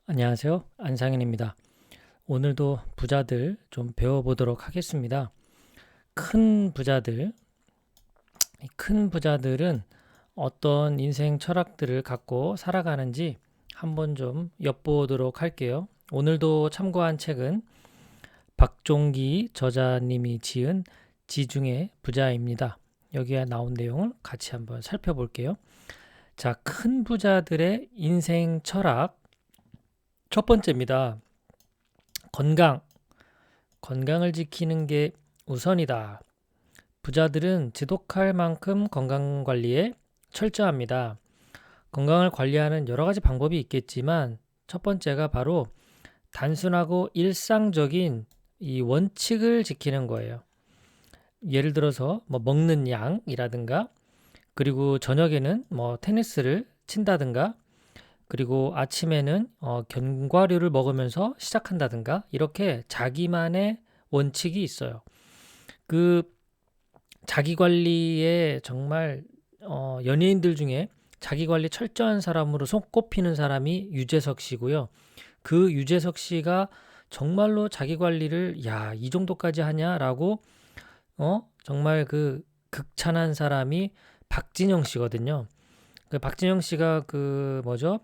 안녕하세요. 안상현입니다. 오늘도 부자들 좀 배워보도록 하겠습니다. 큰 부자들, 이 큰 부자들은 어떤 인생 철학들을 갖고 살아가는지 한번 좀 엿보도록 할게요. 오늘도 참고한 책은 박종기 저자님이 지은 지중해 부자입니다. 여기에 나온 내용을 같이 한번 살펴볼게요. 자, 큰 부자들의 인생 철학 첫 번째입니다. 건강. 건강을 지키는 게 우선이다. 부자들은 지독할 만큼 건강 관리에 철저합니다. 건강을 관리하는 여러 가지 방법이 있겠지만 첫 번째가 바로 단순하고 일상적인 이 원칙을 지키는 거예요. 예를 들어서 뭐 먹는 양이라든가 그리고 저녁에는 뭐 테니스를 친다든가 그리고 아침에는 견과류를 먹으면서 시작한다든가 이렇게 자기만의 원칙이 있어요. 그 자기 관리에 정말 연예인들 중에 자기 관리 철저한 사람으로 손꼽히는 사람이 유재석 씨고요. 그 유재석 씨가 정말로 자기 관리를 이 정도까지 하냐라고 정말 그 극찬한 사람이 박진영 씨거든요. 그 박진영 씨가 그 뭐죠?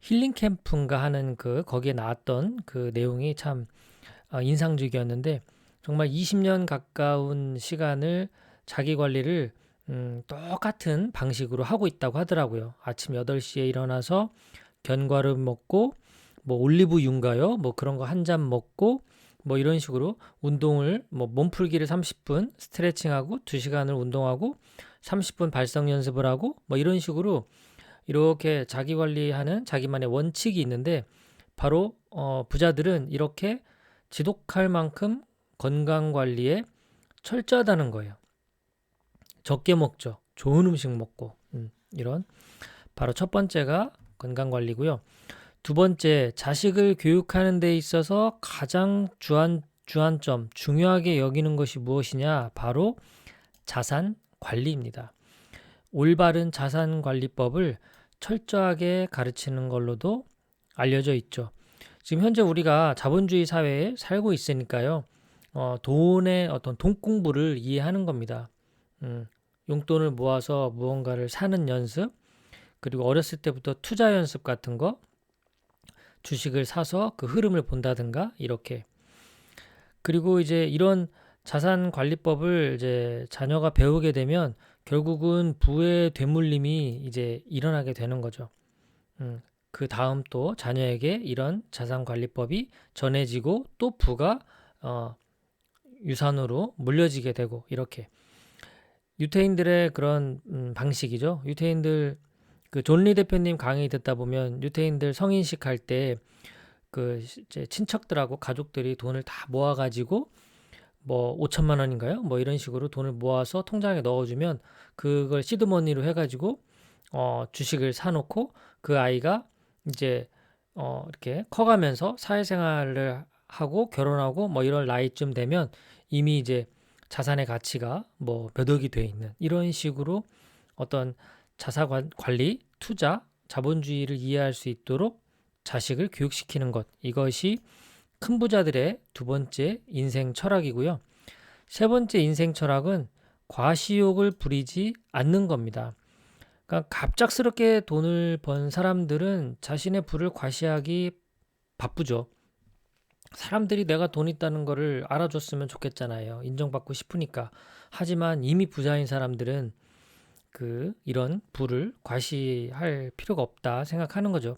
힐링 캠프인가 하는 그 거기에 나왔던 그 내용이 참 인상적이었는데 정말 20년 가까운 시간을 자기 관리를 똑같은 방식으로 하고 있다고 하더라고요. 아침 8시에 일어나서 견과류 먹고 뭐 올리브유인가요? 뭐 그런 거 한 잔 먹고 뭐 이런 식으로 운동을 뭐 몸풀기를 30분 스트레칭하고 2시간을 운동하고 30분 발성 연습을 하고 뭐 이런 식으로 이렇게 자기 관리하는 자기만의 원칙이 있는데 바로 부자들은 이렇게 지독할 만큼 건강 관리에 철저하다는 거예요. 적게 먹죠. 좋은 음식 먹고 이런 바로 첫 번째가 건강 관리고요. 두 번째, 자식을 교육하는 데 있어서 가장 주안점, 중요하게 여기는 것이 무엇이냐? 바로 자산 관리입니다. 올바른 자산 관리법을 철저하게 가르치는 걸로도 알려져 있죠. 지금 현재 우리가 자본주의 사회에 살고 있으니까요. 돈의 어떤 돈 공부를 이해하는 겁니다. 용돈을 모아서 무언가를 사는 연습, 그리고 어렸을 때부터 투자 연습 같은 거, 주식을 사서 그 흐름을 본다든가 이렇게. 그리고 이제 이런 자산 관리법을 이제 자녀가 배우게 되면 결국은 부의 되물림이 이제 일어나게 되는 거죠. 그 다음 또 자녀에게 이런 자산 관리법이 전해지고 또 부가 유산으로 물려지게 되고 이렇게 유태인들의 그런 방식이죠. 유태인들 그 존리 대표님 강의 듣다 보면 유태인들 성인식 할 때 그 친척들하고 가족들이 돈을 다 모아가지고 뭐 5천만 원인가요? 뭐 이런 식으로 돈을 모아서 통장에 넣어주면 그걸 시드머니로 해가지고 주식을 사놓고 그 아이가 이제 이렇게 커가면서 사회생활을 하고 결혼하고 뭐 이런 나이쯤 되면 이미 이제 자산의 가치가 뭐 몇 억이 돼 있는 이런 식으로 어떤 자산 관리, 투자, 자본주의를 이해할 수 있도록 자식을 교육시키는 것. 이것이 큰 부자들의 두 번째 인생 철학이고요. 세 번째 인생 철학은 과시욕을 부리지 않는 겁니다. 그러니까 갑작스럽게 돈을 번 사람들은 자신의 부를 과시하기 바쁘죠. 사람들이 내가 돈 있다는 거를 알아줬으면 좋겠잖아요. 인정받고 싶으니까. 하지만 이미 부자인 사람들은 이런 부를 과시할 필요가 없다 생각하는 거죠.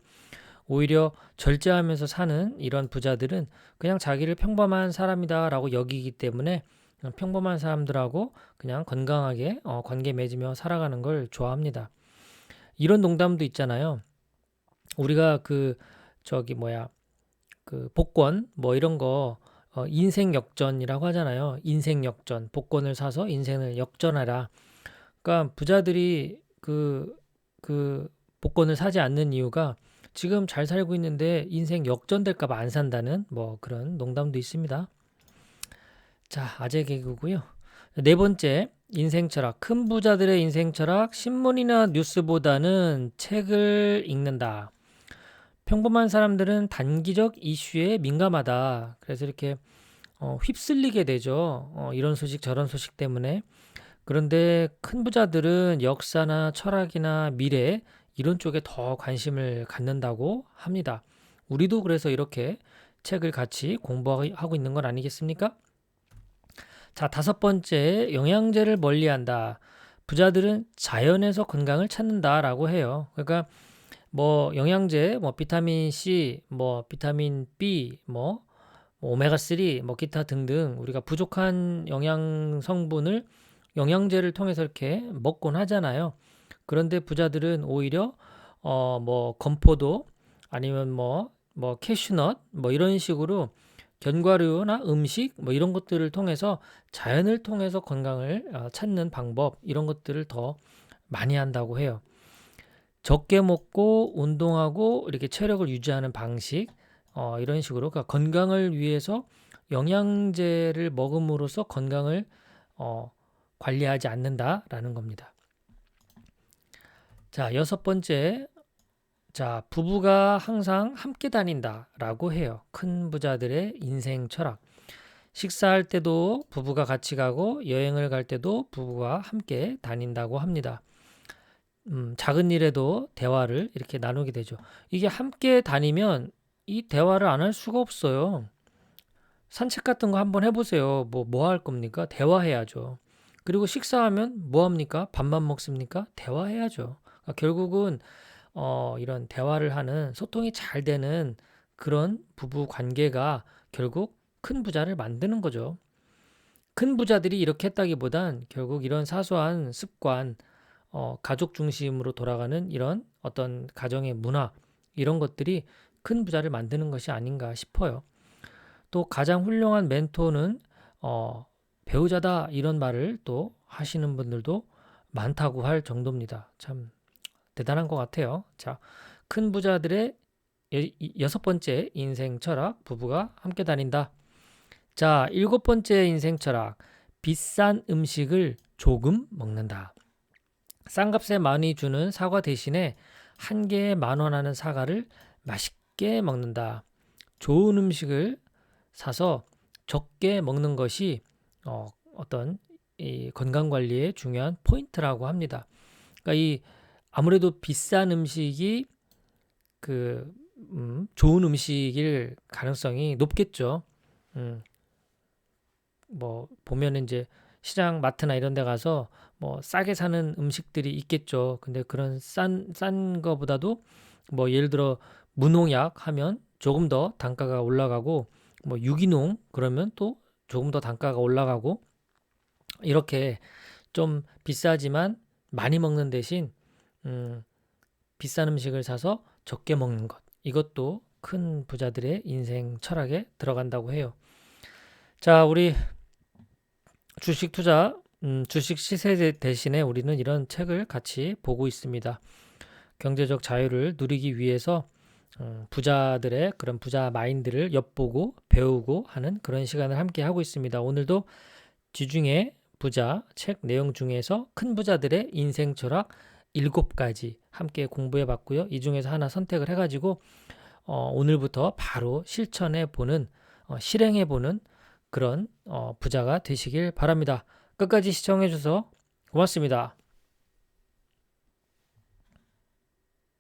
오히려 절제하면서 사는 이런 부자들은 그냥 자기를 평범한 사람이다라고 여기기 때문에 평범한 사람들하고 그냥 건강하게 관계 맺으며 살아가는 걸 좋아합니다. 이런 농담도 있잖아요. 우리가 복권 뭐 이런 거 인생 역전이라고 하잖아요. 인생 역전. 복권을 사서 인생을 역전하라. 그러니까 부자들이 그 복권을 사지 않는 이유가 지금 잘 살고 있는데 인생 역전될까 봐 안 산다는 뭐 그런 농담도 있습니다. 자, 아재 개그고요. 네 번째, 인생 철학. 큰 부자들의 인생 철학, 신문이나 뉴스보다는 책을 읽는다. 평범한 사람들은 단기적 이슈에 민감하다. 그래서 이렇게 휩쓸리게 되죠. 이런 소식 저런 소식 때문에. 그런데 큰 부자들은 역사나 철학이나 미래 이런 쪽에 더 관심을 갖는다고 합니다. 우리도 그래서 이렇게 책을 같이 공부하고 있는 건 아니겠습니까? 자, 다섯 번째, 영양제를 멀리한다. 부자들은 자연에서 건강을 찾는다라고 해요. 그러니까 뭐 영양제, 뭐 비타민 C, 뭐 비타민 B, 뭐 오메가3, 뭐 기타 등등 우리가 부족한 영양 성분을 영양제를 통해서 이렇게 먹곤 하잖아요. 그런데 부자들은 오히려 뭐 건포도 아니면 뭐 캐슈넛 뭐 이런 식으로 견과류나 음식 뭐 이런 것들을 통해서 자연을 통해서 건강을 찾는 방법 이런 것들을 더 많이 한다고 해요. 적게 먹고 운동하고 이렇게 체력을 유지하는 방식 이런 식으로 그러니까 건강을 위해서 영양제를 먹음으로써 건강을 관리하지 않는다라는 겁니다. 자, 여섯 번째. 자, 부부가 항상 함께 다닌다라고 해요. 큰 부자들의 인생 철학. 식사할 때도 부부가 같이 가고 여행을 갈 때도 부부가 함께 다닌다고 합니다. 작은 일에도 대화를 이렇게 나누게 되죠. 이게 함께 다니면 이 대화를 안 할 수가 없어요. 산책 같은 거 한번 해보세요. 뭐 할 겁니까? 대화해야죠. 그리고 식사하면 뭐 합니까? 밥만 먹습니까? 대화해야죠. 그러니까 결국은 이런 대화를 하는 소통이 잘 되는 그런 부부 관계가 결국 큰 부자를 만드는 거죠. 큰 부자들이 이렇게 했다기보단 결국 이런 사소한 습관, 가족 중심으로 돌아가는 이런 어떤 가정의 문화, 이런 것들이 큰 부자를 만드는 것이 아닌가 싶어요. 또 가장 훌륭한 멘토는 배우자다 이런 말을 또 하시는 분들도 많다고 할 정도입니다. 참 대단한 것 같아요. 자, 큰 부자들의 여섯 번째 인생 철학, 부부가 함께 다닌다. 자, 일곱 번째 인생 철학, 비싼 음식을 조금 먹는다. 싼 값에 많이 주는 사과 대신에 한 개에 10,000원 하는 사과를 맛있게 먹는다. 좋은 음식을 사서 적게 먹는 것이 어떤 이 건강 관리의 중요한 포인트라고 합니다. 그러니까 이 아무래도 비싼 음식이 그 좋은 음식일 가능성이 높겠죠. 뭐 보면은 이제 시장 마트나 이런 데 가서 뭐 싸게 사는 음식들이 있겠죠. 근데 그런 싼 거보다도 뭐 예를 들어 무농약 하면 조금 더 단가가 올라가고 뭐 유기농 그러면 또 조금 더 단가가 올라가고 이렇게 좀 비싸지만 많이 먹는 대신 비싼 음식을 사서 적게 먹는 것. 이것도 큰 부자들의 인생 철학에 들어간다고 해요. 자, 우리 주식 투자, 주식 시세 대신에 우리는 이런 책을 같이 보고 있습니다. 경제적 자유를 누리기 위해서 부자들의 그런 부자 마인드를 엿보고 배우고 하는 그런 시간을 함께 하고 있습니다. 오늘도 지중해 부자 책 내용 중에서 큰 부자들의 인생 철학 7가지 함께 공부해 봤고요. 이 중에서 하나 선택을 해가지고 오늘부터 바로 실천해 보는 실행해 보는 그런 부자가 되시길 바랍니다. 끝까지 시청해 주셔서 고맙습니다.